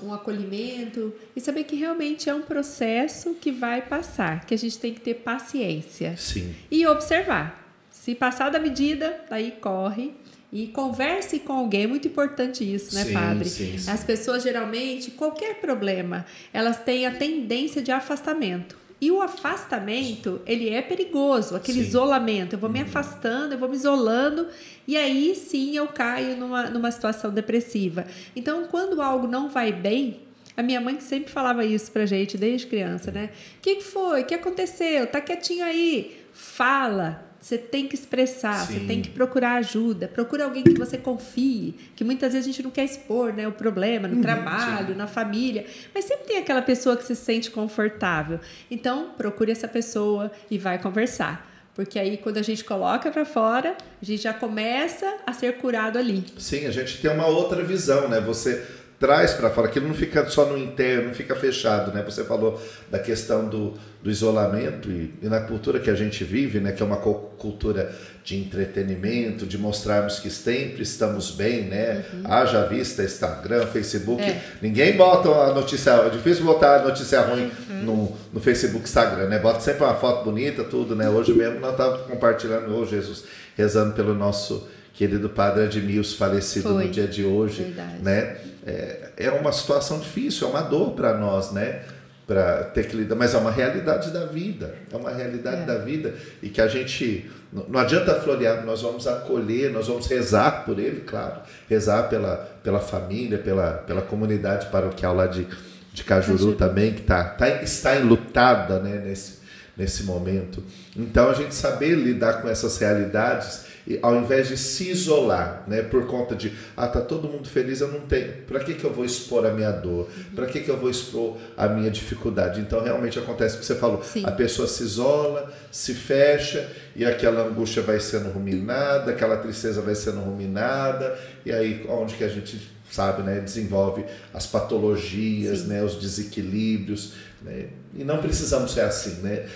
um acolhimento, e saber que realmente é um processo que vai passar, que a gente tem que ter paciência. Sim. E observar. Se passar da medida, daí corre. E converse com alguém, é muito importante isso, né, padre? Sim. As pessoas, geralmente, qualquer problema, elas têm a tendência de afastamento. E o afastamento, ele é perigoso, aquele isolamento. Eu vou me afastando, eu vou me isolando, e aí sim eu caio numa situação depressiva. Então, quando algo não vai bem, A minha mãe que sempre falava isso pra gente desde criança, né? O que foi? O que aconteceu? Tá quietinho aí? Fala. Você tem que expressar, Sim. você tem que procurar ajuda. Procura alguém que você confie, que muitas vezes a gente não quer expor, né, o problema no trabalho, sim. na família. Mas sempre tem aquela pessoa que se sente confortável. Então, procure essa pessoa e vai conversar. Porque aí, quando a gente coloca para fora, a gente já começa a ser curado ali. Sim, a gente tem uma outra visão, né? Você traz para fora, aquilo não fica só no interno, não fica fechado, né? Você falou da questão do isolamento e na cultura que a gente vive, né? Que é uma cultura de entretenimento, de mostrarmos que sempre estamos bem, né? Haja vista, Instagram, Facebook, ninguém bota a notícia, é difícil botar a notícia ruim no Facebook, Instagram, né? Bota sempre uma foto bonita, tudo, né? Hoje mesmo nós estávamos compartilhando, Jesus, rezando pelo nosso querido padre Edmilson, falecido no dia de hoje, né? É uma situação difícil, é uma dor para nós, né? Para ter que lidar, mas é uma realidade da vida, da vida, e que a gente, não adianta florear, nós vamos acolher, nós vamos rezar por ele, claro, rezar pela família, pela comunidade paroquial lá de Cajuru também, que está enlutada, né, nesse momento. Então a gente saber lidar com essas realidades, ao invés de se isolar, né, por conta de, tá todo mundo feliz, eu não tenho, para que eu vou expor a minha dor? Para que eu vou expor a minha dificuldade? Então realmente acontece o que você falou, Sim. A pessoa se isola, se fecha, e aquela angústia vai sendo ruminada, aquela tristeza vai sendo ruminada, e aí onde que a gente sabe, né, desenvolve as patologias, né, os desequilíbrios, né, e não precisamos ser assim, né?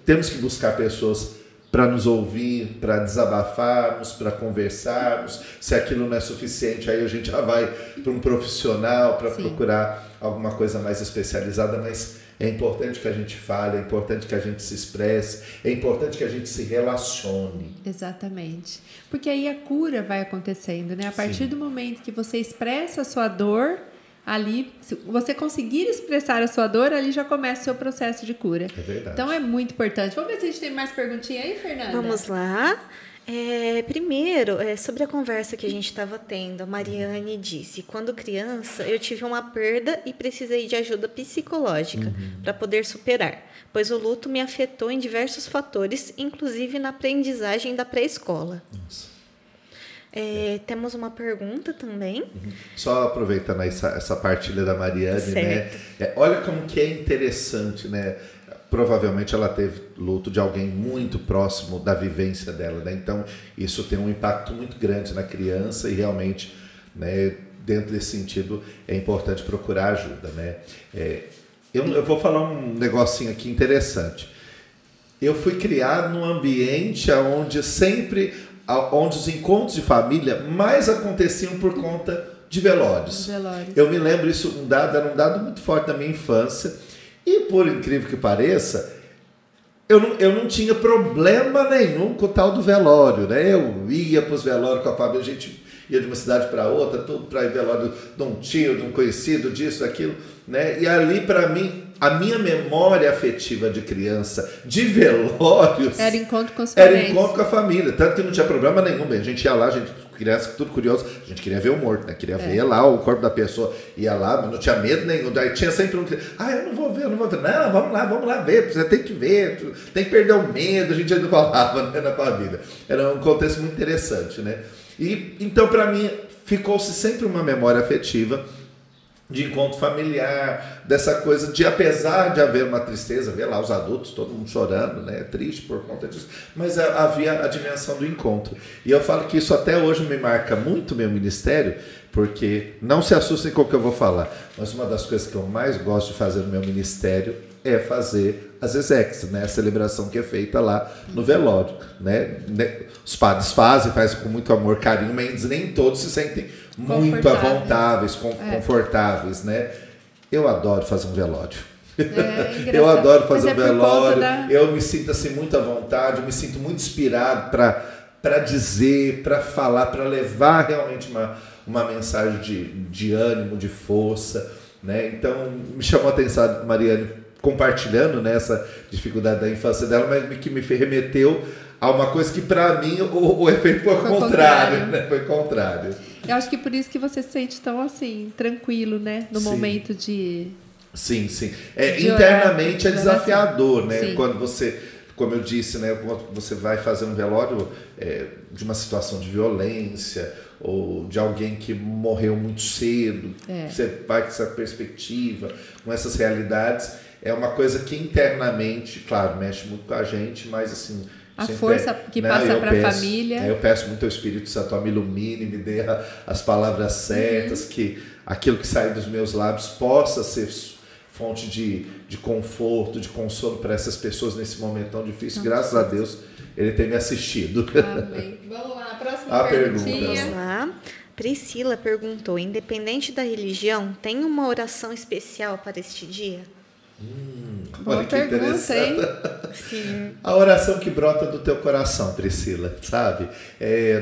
Temos que buscar pessoas para nos ouvir, para desabafarmos, para conversarmos. Se aquilo não é suficiente, aí a gente já vai para um profissional para procurar alguma coisa mais especializada, mas é importante que a gente fale, é importante que a gente se expresse, é importante que a gente se relacione. Exatamente. Porque aí a cura vai acontecendo, né? A partir do momento que você expressa a sua dor, ali, se você conseguir expressar a sua dor, ali já começa o seu processo de cura. É verdade. Então é muito importante. Vamos ver se a gente tem mais perguntinha aí, Fernanda? Vamos lá. Primeiro, sobre a conversa que a gente estava tendo, a Mariane disse: quando criança, eu tive uma perda e precisei de ajuda psicológica para poder superar, pois o luto me afetou em diversos fatores, inclusive na aprendizagem da pré-escola. Nossa. Temos uma pergunta também. Só aproveitando essa partilha da Mariane, né? Olha como que é interessante, né? Provavelmente ela teve luto de alguém muito próximo da vivência dela, né? Então isso tem um impacto muito grande na criança e realmente, né, dentro desse sentido é importante procurar ajuda, né? Eu vou falar um negocinho aqui interessante. Eu fui criado num ambiente onde os encontros de família mais aconteciam por conta de velórios. Eu me lembro isso, era um dado muito forte da minha infância, e por incrível que pareça, eu não tinha problema nenhum com o tal do velório, né? Eu ia para os velórios com a família, a gente ia de uma cidade para outra, tudo para ir velório de um tio, de um conhecido, disso, daquilo, né? E ali, para mim, a minha memória afetiva de criança, de velórios... Era encontro com os parentes. Era encontro com a família, tanto que não tinha problema nenhum. A gente ia lá, criança tudo curioso, a gente queria ver o morto, né? Queria ver lá o corpo da pessoa, ia lá, mas não tinha medo nenhum. Daí tinha sempre um que, eu não vou ver. Não, vamos lá ver, você tem que ver, tem que perder o medo, a gente ainda falava, né, na família. Era um contexto muito interessante, né? E então, para mim, ficou-se sempre uma memória afetiva de encontro familiar, dessa coisa de, apesar de haver uma tristeza, ver lá os adultos, todo mundo chorando, né, triste por conta disso, mas havia a dimensão do encontro. E eu falo que isso até hoje me marca muito meu ministério, porque não se assustem com o que eu vou falar, mas uma das coisas que eu mais gosto de fazer no meu ministério é fazer as exequias, né, a celebração que é feita lá no velório, né? Os padres fazem com muito amor, carinho, mas nem todos se sentem muito confortáveis, né? Eu adoro fazer um velório. Eu adoro fazer um velório. Eu me sinto assim muito à vontade, eu me sinto muito inspirado para dizer, para falar, para levar realmente uma mensagem de ânimo, de força, né? Então me chamou a atenção a Mariane compartilhando, né, essa dificuldade da infância dela, mas que me remeteu a uma coisa que para mim o efeito foi contrário, né? Foi contrário. Eu acho que por isso que você se sente tão assim, tranquilo, né? No momento de... Sim. De Internamente orar, é desafiador, né? Sim. Quando você, como eu disse, né? Quando você vai fazer um velório de uma situação de violência ou de alguém que morreu muito cedo, você vai com essa perspectiva, com essas realidades, é uma coisa que internamente, claro, mexe muito com a gente, mas assim... A força que passa para a família. Eu peço muito ao Espírito Santo, me ilumine, me dê as palavras certas, que aquilo que sai dos meus lábios possa ser fonte de conforto, de consolo para essas pessoas nesse momento tão difícil. Graças a Deus, Ele tem me assistido. Amém. Vamos lá, próxima perguntinha. Vamos lá. Priscila perguntou, independente da religião, tem uma oração especial para este dia? Olha que interessante. Hein? Sim. A oração que brota do teu coração, Priscila, sabe?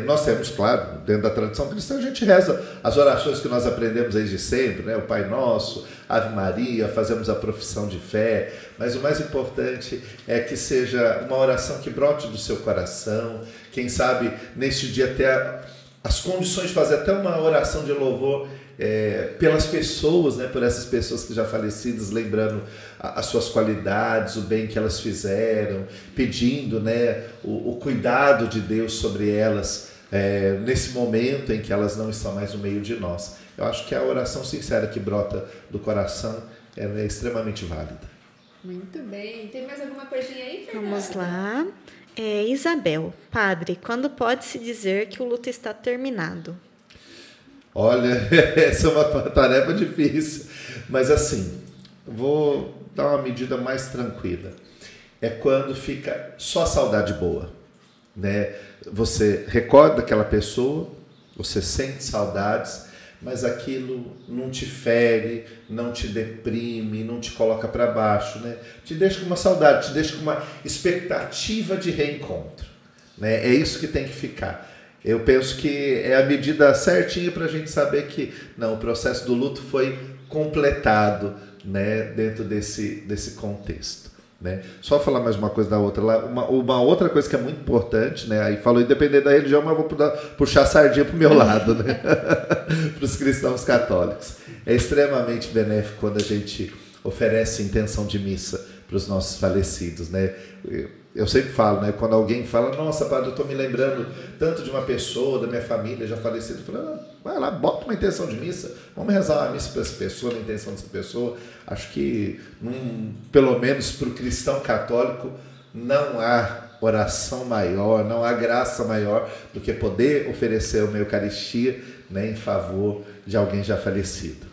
Nós temos, claro, dentro da tradição cristã, a gente reza as orações que nós aprendemos desde sempre, né? O Pai Nosso, Ave Maria, fazemos a profissão de fé, mas o mais importante é que seja uma oração que brote do seu coração, quem sabe neste dia até as condições de fazer até uma oração de louvor pelas pessoas, né, por essas pessoas que já falecidas, lembrando as suas qualidades, o bem que elas fizeram, pedindo, né, o cuidado de Deus sobre elas nesse momento em que elas não estão mais no meio de nós. Eu acho que a oração sincera que brota do coração é extremamente válida. Muito bem. Tem mais alguma coisinha aí, Fernanda? Vamos lá. Isabel, padre, quando pode-se dizer que o luto está terminado? Olha, essa é uma tarefa difícil, mas assim, vou dar uma medida mais tranquila. É quando fica só saudade boa, né? Você recorda aquela pessoa, você sente saudades, mas aquilo não te fere, não te deprime, não te coloca para baixo, né? Te deixa com uma saudade, te deixa com uma expectativa de reencontro, né? É isso que tem que ficar. Eu penso que é a medida certinha para a gente saber que não, o processo do luto foi completado, né, dentro desse contexto, né? Só falar mais uma coisa da outra lá, uma outra coisa que é muito importante, né? Aí falou independente da religião, mas eu vou puxar a sardinha para o meu lado, né? Para os cristãos católicos. É extremamente benéfico quando a gente oferece intenção de missa para os nossos falecidos, né? Eu sempre falo, né? Quando alguém fala, nossa, padre, eu estou me lembrando tanto de uma pessoa, da minha família já falecida, eu falo, vai lá, bota uma intenção de missa, vamos rezar uma missa para essa pessoa, na intenção dessa pessoa. Acho que, pelo menos para o cristão católico, não há oração maior, não há graça maior do que poder oferecer uma Eucaristia, né, em favor de alguém já falecido.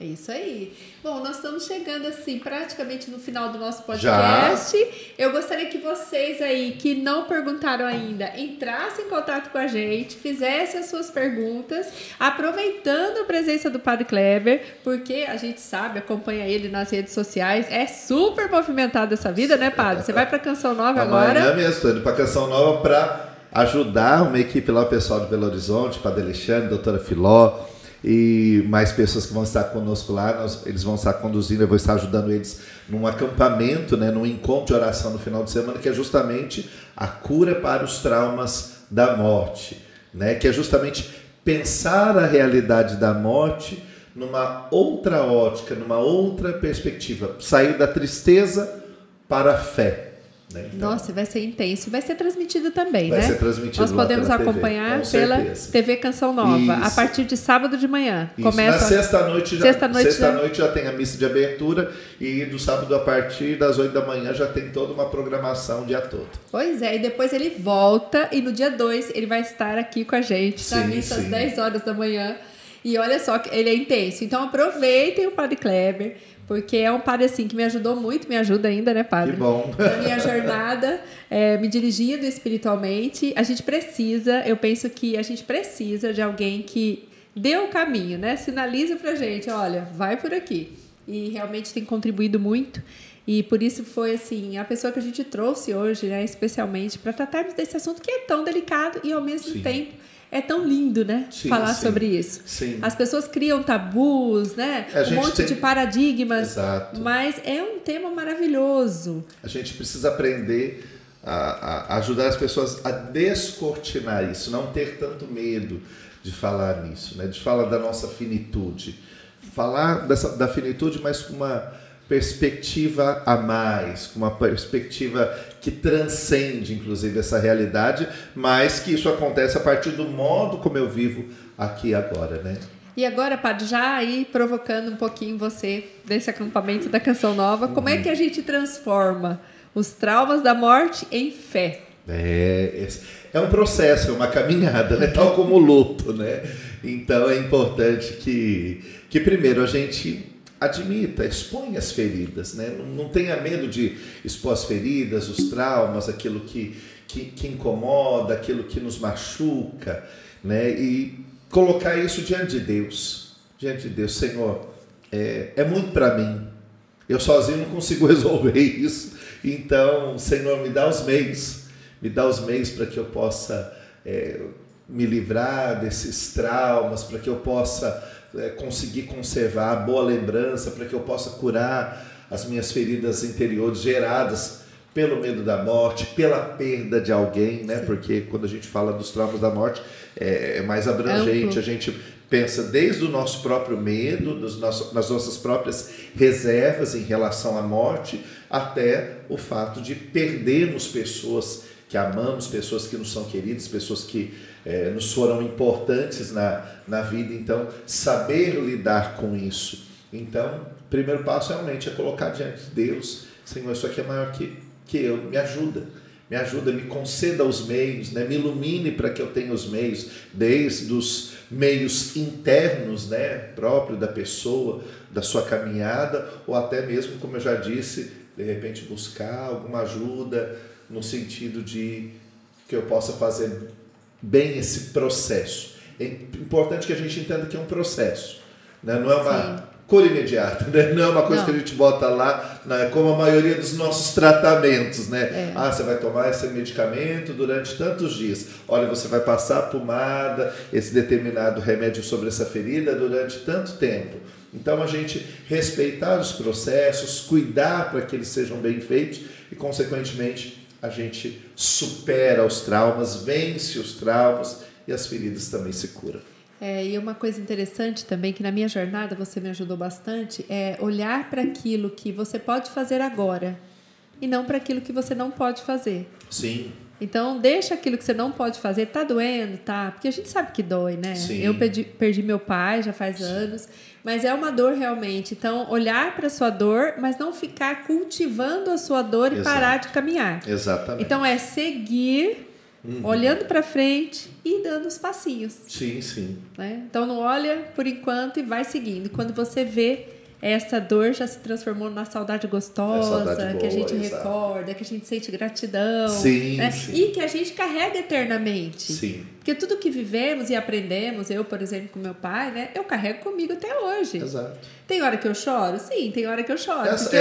É isso aí. Bom, nós estamos chegando assim praticamente no final do nosso podcast. Já. Eu gostaria que vocês aí que não perguntaram ainda entrassem em contato com a gente, fizessem as suas perguntas, aproveitando a presença do Padre Kleber, porque a gente sabe, acompanha ele nas redes sociais, é super movimentado essa vida, né, Padre? Você vai para Canção Nova agora? Amanhã mesmo, estou indo para Canção Nova para ajudar uma equipe lá, o pessoal de Belo Horizonte, Padre Alexandre, doutora Filó, e mais pessoas que vão estar conosco lá, eles vão estar conduzindo, eu vou estar ajudando eles num acampamento, né, num encontro de oração no final de semana, que é justamente a cura para os traumas da morte, né, que é justamente pensar a realidade da morte numa outra ótica, numa outra perspectiva, sair da tristeza para a fé. Né? Então, nossa, vai ser intenso. Vai ser transmitido também, né? Vai ser transmitido. Nós podemos acompanhar pela TV Canção Nova, isso, a partir de sábado de manhã. Isso. Começa... Na sexta-noite já tem a missa de abertura e do sábado a partir das 8 da manhã já tem toda uma programação o dia todo. Pois é, e depois ele volta e no dia 2 ele vai estar aqui com a gente, na missa às 10 horas da manhã. E olha só, ele é intenso. Então aproveitem o Padre Kleber, porque é um padre assim que me ajudou muito, me ajuda ainda, né, Padre? Que bom. Na minha jornada, me dirigindo espiritualmente. A gente precisa, eu penso que a gente precisa de alguém que dê o caminho, né? Sinaliza pra gente, olha, vai por aqui. E realmente tem contribuído muito. E por isso foi assim, a pessoa que a gente trouxe hoje, né, especialmente, para tratarmos desse assunto que é tão delicado e ao mesmo tempo é tão lindo, né? Falar sobre isso. Sim. As pessoas criam tabus, né? Um monte de paradigmas. Exato. Mas é um tema maravilhoso. A gente precisa aprender ajudar as pessoas a descortinar isso, não ter tanto medo de falar nisso, né? De falar da nossa finitude. Falar da finitude, mas com uma perspectiva a mais, com uma perspectiva que transcende, inclusive, essa realidade, mas que isso acontece a partir do modo como eu vivo aqui e agora, né? E agora, Padre, já aí provocando um pouquinho você desse acampamento da Canção Nova, como é que a gente transforma os traumas da morte em fé? É um processo, é uma caminhada, né? Tal como o luto, né? Então é importante que primeiro a gente admita, exponha as feridas, né? Não tenha medo de expor as feridas, os traumas, aquilo que incomoda, aquilo que nos machuca, né? E colocar isso diante de Deus. Diante de Deus, Senhor, é muito para mim. Eu sozinho não consigo resolver isso. Então, Senhor, me dá os meios para que eu possa me livrar desses traumas, para que eu possa conseguir conservar a boa lembrança, para que eu possa curar as minhas feridas interiores geradas pelo medo da morte, pela perda de alguém, né? Porque quando a gente fala dos traumas da morte, é mais abrangente. A gente pensa desde o nosso próprio medo, nas nossas próprias reservas em relação à morte, até o fato de perdermos pessoas que amamos, pessoas que nos são queridas, pessoas que nos foram importantes na vida. Então, saber lidar com isso. Então, o primeiro passo realmente é colocar diante de Deus: Senhor, isso aqui é maior que eu, me ajuda, me conceda os meios, né? Me ilumine para que eu tenha os meios, desde os meios internos, né? Próprio da pessoa, da sua caminhada, ou até mesmo, como eu já disse, de repente buscar alguma ajuda no sentido de que eu possa fazer bem esse processo. É importante que a gente entenda que é um processo, né? Não é uma cura imediata, né? Não é uma coisa que a gente bota lá, né? Como a maioria dos nossos tratamentos, né? Você vai tomar esse medicamento durante tantos dias. Olha, você vai passar a pomada, esse determinado remédio sobre essa ferida durante tanto tempo. Então, a gente respeitar os processos, cuidar para que eles sejam bem feitos e, consequentemente, a gente supera os traumas, vence os traumas e as feridas também se curam. E uma coisa interessante também, que na minha jornada você me ajudou bastante, é olhar para aquilo que você pode fazer agora e não para aquilo que você não pode fazer. Sim. Então, deixa aquilo que você não pode fazer. Tá doendo? Tá. Porque a gente sabe que dói, né? Sim. Eu perdi meu pai já faz anos, mas é uma dor realmente. Então, olhar para a sua dor, mas não ficar cultivando a sua dor e parar de caminhar. Exatamente. Então, é seguir, olhando para frente e dando os passinhos. Sim, sim. Né? Então, não olha por enquanto e vai seguindo. E quando você vê, essa dor já se transformou na saudade gostosa, saudade boa, que a gente recorda, que a gente sente gratidão. Sim, né? sim. E que a gente carrega eternamente. Sim. Porque tudo que vivemos e aprendemos, eu, por exemplo, com meu pai, né, eu carrego comigo até hoje. Exato. Tem hora que eu choro? Sim, tem hora que eu choro. Essa, porque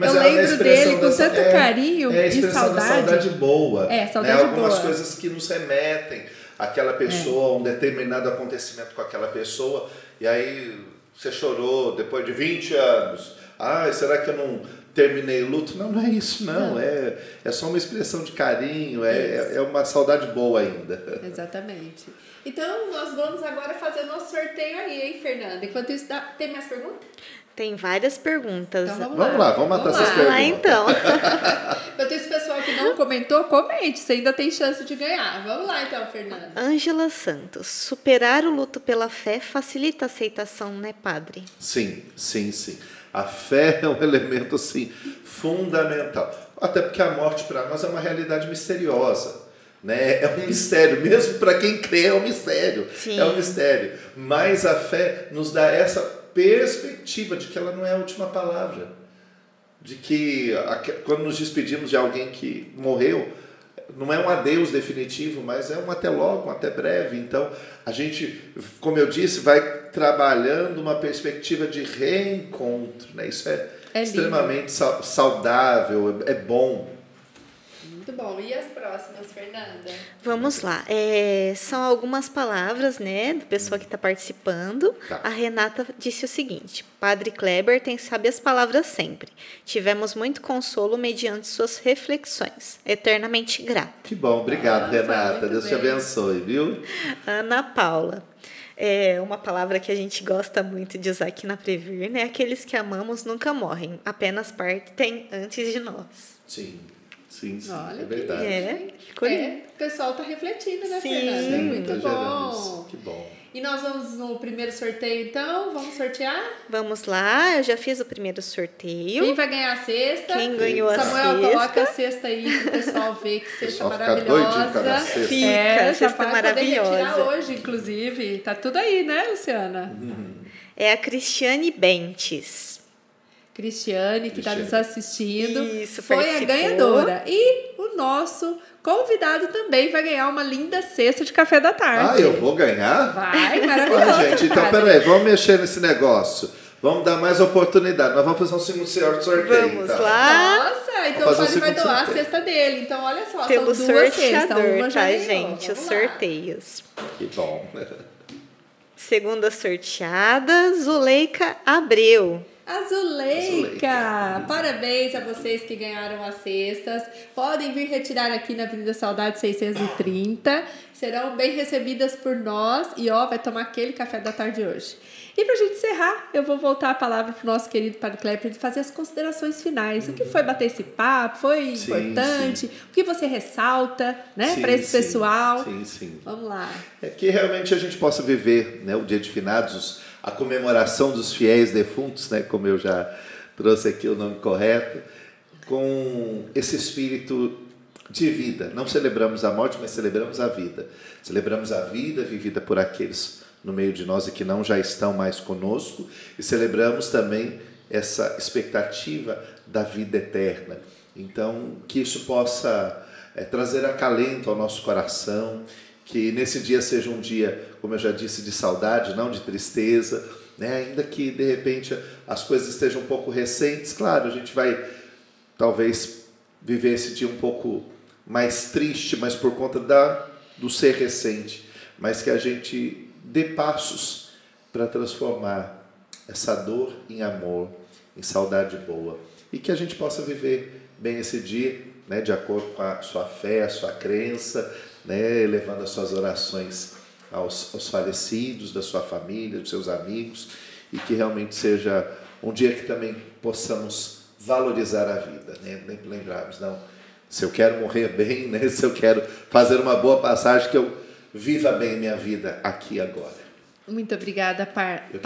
eu lembro dele com tanto carinho a e saudade. Da saudade boa. Saudade boa. Algumas coisas que nos remetem àquela pessoa, a um determinado acontecimento com aquela pessoa, e aí você chorou depois de 20 anos. Será que eu não terminei o luto? Não é isso, não. É só uma expressão de carinho, é uma saudade boa ainda. Exatamente. Então, nós vamos agora fazer o nosso sorteio aí, hein, Fernanda? Enquanto isso, tem mais perguntas? Tem várias perguntas. Então, vamos lá, vamos matar essas perguntas. Então. Enquanto esse pessoal que não comentou, comente, você ainda tem chance de ganhar. Vamos lá então, Fernanda. Ângela Santos. Superar o luto pela fé facilita a aceitação, né, padre? Sim. A fé é um elemento, assim, fundamental. Até porque a morte para nós é uma realidade misteriosa, né? É um mistério, mesmo para quem crê é um mistério. Sim. É um mistério. Mas a fé nos dá essa perspectiva de que ela não é a última palavra. De que quando nos despedimos de alguém que morreu, não é um adeus definitivo, mas é um até logo, um até breve. Então, a gente, como eu disse, vai trabalhando uma perspectiva de reencontro, né? Isso é extremamente saudável, é bom. Muito bom. E as próximas, Fernanda? Vamos lá. São algumas palavras, né, da pessoa que está participando. Tá. A Renata disse o seguinte: Padre Kleber tem sábias palavras sempre. Tivemos muito consolo mediante suas reflexões. Eternamente grata. Que bom, obrigado, Nossa, Renata. muito Deus te bem. abençoe, viu? Ana Paula. É uma palavra que a gente gosta muito de usar aqui na Previr, né? Aqueles que amamos nunca morrem, apenas partem antes de nós. Sim, Olha é que verdade. Ficou lindo. O pessoal tá refletindo, né, Sim. Fernanda? Muito tá gerando bom. isso. Que bom. E nós vamos no primeiro sorteio, então? Vamos sortear? Vamos lá, eu já fiz o primeiro sorteio. Quem vai ganhar a cesta? Quem ganhou a Samuel, cesta? coloca a cesta aí pro pessoal ver que cesta pessoal fica doidinho com a maravilhosa. cesta. Fica, já cesta vai maravilhosa. poder retirar hoje, inclusive. Tá tudo aí, né, Luciana? É a Cristiane Bentes. Cristiane, que está nos assistindo, Isso, foi a participou. ganhadora. E o nosso convidado também vai ganhar uma linda cesta de café da tarde. Ah, eu vou ganhar? Vai, maravilhoso. Olha, gente, então padre. peraí, vamos mexer nesse negócio. Vamos dar mais oportunidade. Nós vamos fazer um segundo sorteio. Vamos então. lá. Nossa, então o Vamos fazer padre vai o segundo doar a sorteio. cesta dele. Então, olha só, Pelo são duas cestas. sorteador, Uma já tá, ganhou. gente? Os Vamos lá. sorteios. Que bom. Segunda sorteada, Zuleika Abreu. A Zuleika. Zuleika. Parabéns a vocês que ganharam as cestas. Podem vir retirar aqui na Avenida Saudade 630. Serão bem recebidas por nós. E vai tomar aquele café da tarde hoje. E pra gente encerrar, eu vou voltar a palavra pro nosso querido Padre Kleber para ele fazer as considerações finais. O que foi bater esse papo? Foi Sim, importante? O que você ressalta, né, Sim, para esse sim. pessoal? Sim. Vamos lá. É que realmente a gente possa viver, né, o Dia de Finados, a comemoração dos fiéis defuntos, né, como eu já trouxe aqui o nome correto, com esse espírito de vida. Não celebramos a morte, mas celebramos a vida. Celebramos a vida vivida por aqueles no meio de nós e que não já estão mais conosco, e celebramos também essa expectativa da vida eterna. Então, que isso possa trazer acalento ao nosso coração, que nesse dia seja um dia, como eu já disse, de saudade, não de tristeza, né? Ainda que de repente as coisas estejam um pouco recentes, claro, a gente vai talvez viver esse dia um pouco mais triste, mas por conta do ser recente, mas que a gente dê passos para transformar essa dor em amor, em saudade boa, e que a gente possa viver bem esse dia, né, de acordo com a sua fé, a sua crença, né, elevando as suas orações aos falecidos, da sua família, dos seus amigos, e que realmente seja um dia que também possamos valorizar a vida, né, lembrarmos, não, se eu quero morrer bem, né, se eu quero fazer uma boa passagem, que eu viva bem minha vida aqui e agora. Muito obrigada, Padre,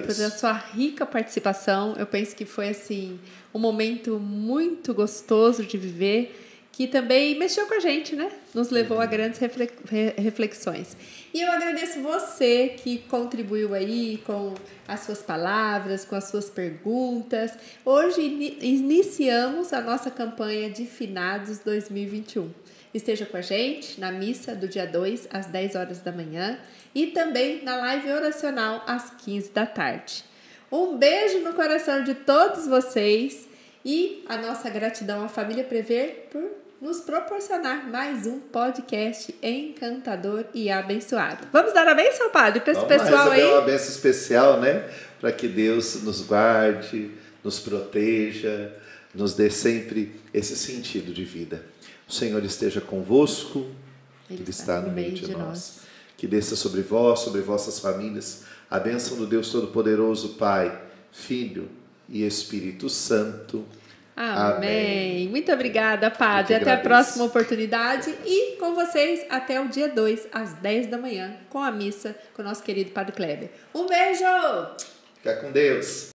pela sua rica participação. Eu penso que foi assim um momento muito gostoso de viver, que também mexeu com a gente, né? Nos levou a grandes reflexões. E eu agradeço você que contribuiu aí com as suas palavras, com as suas perguntas. Hoje iniciamos a nossa campanha de Finados 2021. Esteja com a gente na missa do dia 2, às 10 horas da manhã, e também na live oracional às 15 da tarde. Um beijo no coração de todos vocês e a nossa gratidão à família Prever por nos proporcionar mais um podcast encantador e abençoado. Vamos dar a bênção, Padre, para esse pessoal aí? Vamos uma bênção especial, né? Para que Deus nos guarde, nos proteja, nos dê sempre esse sentido de vida. O Senhor esteja convosco, Ele está no meio de nós. Que desça sobre vós, sobre vossas famílias, a bênção do Deus Todo-Poderoso, Pai, Filho e Espírito Santo. Amém. Muito obrigada, Padre. Até a próxima oportunidade. E com vocês até o dia 2, às 10 da manhã, com a missa com o nosso querido Padre Kleber. Um beijo! Fica com Deus.